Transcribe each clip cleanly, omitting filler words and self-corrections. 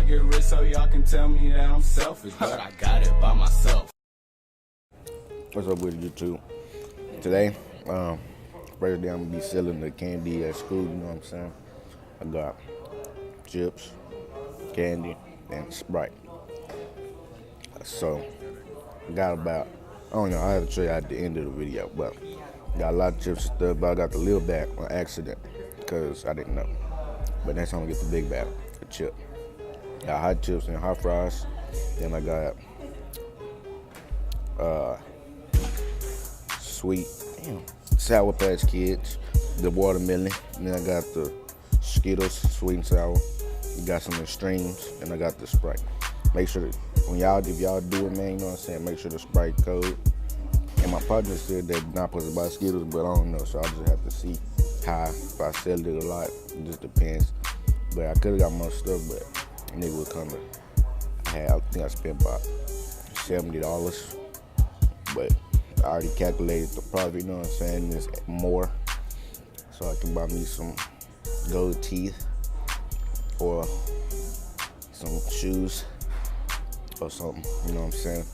get rich so y'all can tell me that I'm selfish, but I got it by myself. What's up with YouTube? Today, first day I'm gonna be selling the candy at school, you know what I'm saying? I got chips, candy, and Sprite. So, got about, I don't know, I have to show you at the end of the video, but got a lot of chips and stuff, but I got the little bag on accident, because I didn't know. But next time I get the big bag, the chip. Got hot chips and hot fries, then I got sweet, Sour Patch Kids, the watermelon, and then I got the Skittles, sweet and sour. You got some extremes, and I got the Sprite. Make sure that if y'all do it, man, you know what I'm saying, make sure the Sprite code. And my partner said they're not supposed to buy Skittles, but I don't know, so I just have to see how, if I sell it a lot, it just depends. But I could have got more stuff, but nigga was coming. I think I spent about $70, but I already calculated the profit, you know what I'm saying, it's more. So I can buy me some gold teeth or some shoes or something, you know what I'm saying?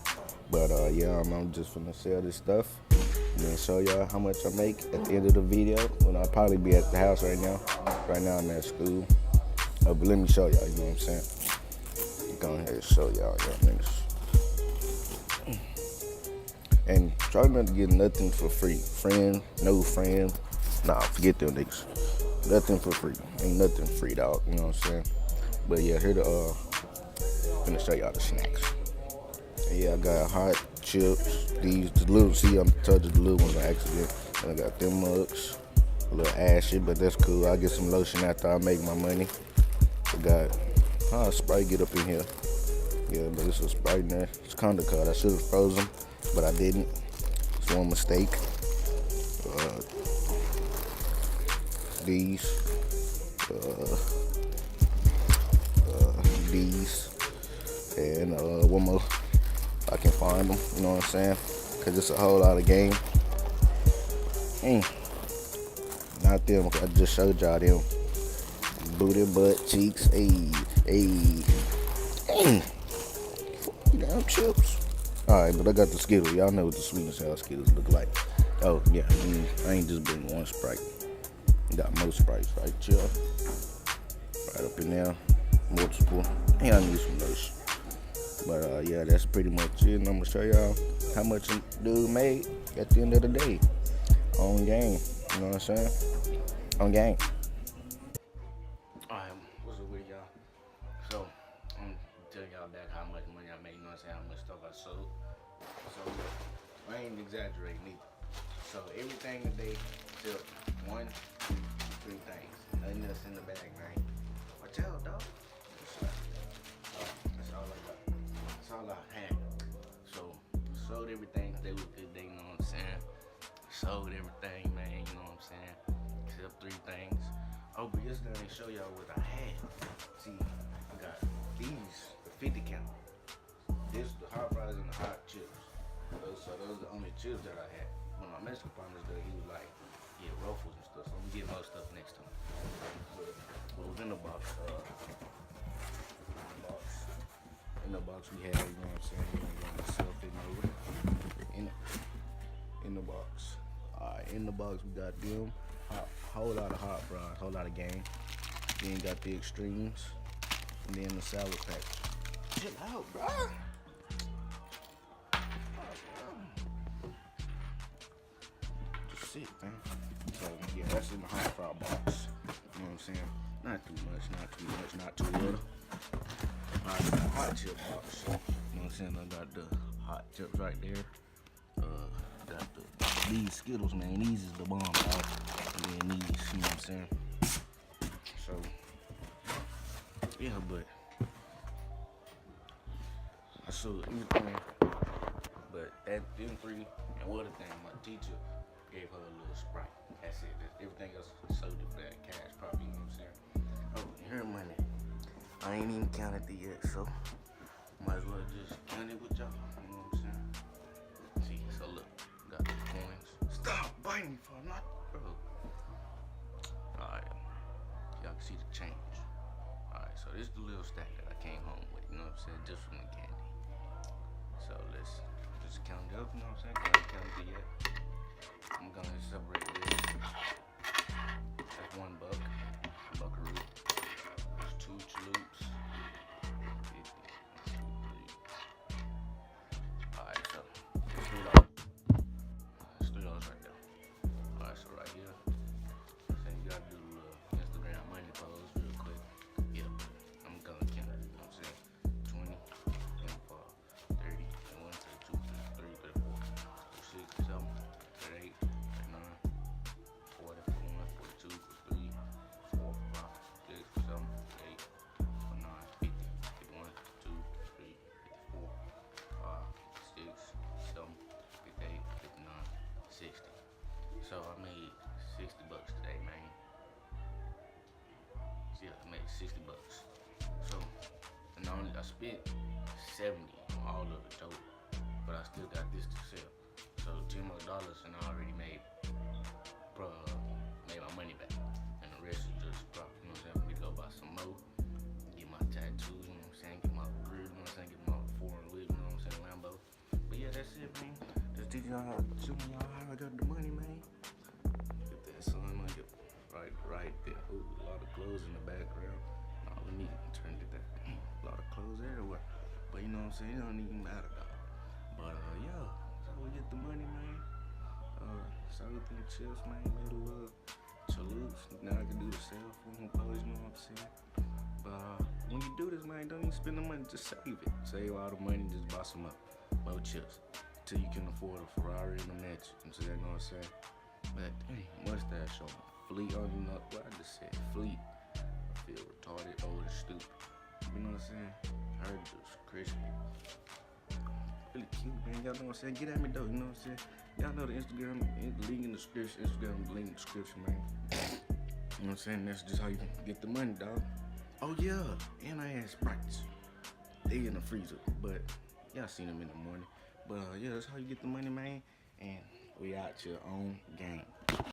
But yeah, I'm just finna sell this stuff and then show y'all how much I make at the end of the video when I'll probably be at the house right now. Right now I'm at school. But let me show y'all, you know what I'm saying? Go ahead and show y'all niggas. And try not to get nothing for free. No friend. Nah, forget them niggas. Nothing for free. Ain't nothing free, dog, you know what I'm saying? But yeah, here gonna show y'all the snacks. And yeah, I got hot chips. These, the little, see, I'm touching the little ones by accident. And I got them mugs. A little ashy, but that's cool. I'll get some lotion after I make my money. I got Sprite get up in here. Yeah, but it's a Sprite in there. It's kind of cold. I should have frozen, but I didn't. It's one mistake. These. And one more. I can find them, you know what I'm saying? Cause it's a whole lot of game. Not them, I just showed y'all them. Booty, butt, cheeks, ayy. Damn chips. Alright, but I got the Skittles. Y'all know what the sweet and sour Skittles look like. Oh, yeah, I ain't just bring one Sprite. Got more Sprites, right, chill. Right up in there, multiple. And I need some lotion. But yeah, that's pretty much it. And I'm gonna show y'all how much a dude made at the end of the day. On game, you know what I'm saying? On game. Alright, what's up with y'all? So, I'm gonna tell y'all back how much money I made, you know what I'm saying? How much stuff I sold. So, I ain't exaggerating either. So, everything that they sell, 1, 2, 3 things. Nothing else in the bag, man. Watch out, dog. That's all I got. That's all I had. So, sold everything. They was good, they, you know what I'm saying? Sold everything, man, you know what I'm saying? Except 3 things. Oh, but yesterday I show y'all what I had. See, I got these, the 50 count. This, the hot fries and the hot chips. Those are the only chips that I had. When my Mexican partners there, he was like, yeah, ruffles and stuff. So I'm gonna get more stuff next time. But what was in the box? In the box we had, you know what I'm saying? You ain't gonna sell it over. In the box. Alright, in the box we got them. Whole lot of hot fries, whole lot of game. Then got the extremes. And then the Sour Patch. Chill out, bro. Just sit, man. So yeah, that's in the hot fry box. You know what I'm saying? Not too much, not too little. Alright, the hot chip box. You know what I'm saying? I got the hot chips right there. Got these Skittles, man. These is the bomb, dog. And then these, you know what I'm saying? So, yeah, but I sold everything. But at them 3 and what a thing, my teacher gave her a little Sprite. That's it. Everything else sold it for that cash probably, you know what I'm saying? Oh, her money. I ain't even counted it yet, so might as well just count it with y'all, you know what I'm saying? See, so look, got the coins. Stop biting me for not, bro. Alright, y'all can see the change. Alright, so this is the little stack that I came home with, you know what I'm saying? Just from the candy. So let's just count it up, you know what I'm saying? Go ahead and count it yet. I'm gonna separate this. That's $1, buckaroo. There's 2 chaloops. 50. Alright, so it's $3. It's $3 right there. Alright, so right here. So you gotta do Instagram money pose real quick. Yeah, I'm gonna count it. You know what I'm saying? 20, 25, 30, 1, 2, 3, 4, 6, 7, 8, 9, 40, 41, 42, 43, 4, 5, 6, 7, 8, 9, 50, 51, 2, 3, 54, 5, 6, 7, 58, 59, 60. So I made $60 today, man. Yeah, I made $60. So, and I spent 70 on all of the total, but I still got this to sell. So $10 more and I already made my money back, and the rest is just profit. You know what I'm saying? For me to go buy some more, get my tattoos. You know what I'm saying? Get my grill. You know what I'm saying? Get my foreign whip. You know what I'm saying? Lambo. But yeah, that's it, man. Just teaching y'all how I got the money, man. Get that sun on your right there. Ooh, a lot of clothes in the background. Nah, let me turn it that. A lot of clothes everywhere. But you know what I'm saying? It don't even matter, dog. But yeah, so we get the money, man. So everything chills, man. Made a little salutes. Now I can do the cell phone pose, you know what I'm saying? But when you do this, man, don't even spend the money, just save it. Save all the money, just buy some more chips. Till you can afford a Ferrari and a mansion. So you know what I'm saying? But dang, mustache on Fleet on you know what I just said, Fleet. I feel retarded, old, and stupid. You know what I'm saying? Her just crispy. Really cute, man. Y'all know what I'm saying? Get at me though, you know what I'm saying? Y'all know the Instagram link in the description. Instagram link in the description, man. You know what I'm saying? That's just how you get the money, dog. Oh yeah, and I had Sprites. They in the freezer, but y'all seen them in the morning. But yeah, that's how you get the money, man. And we out here on game.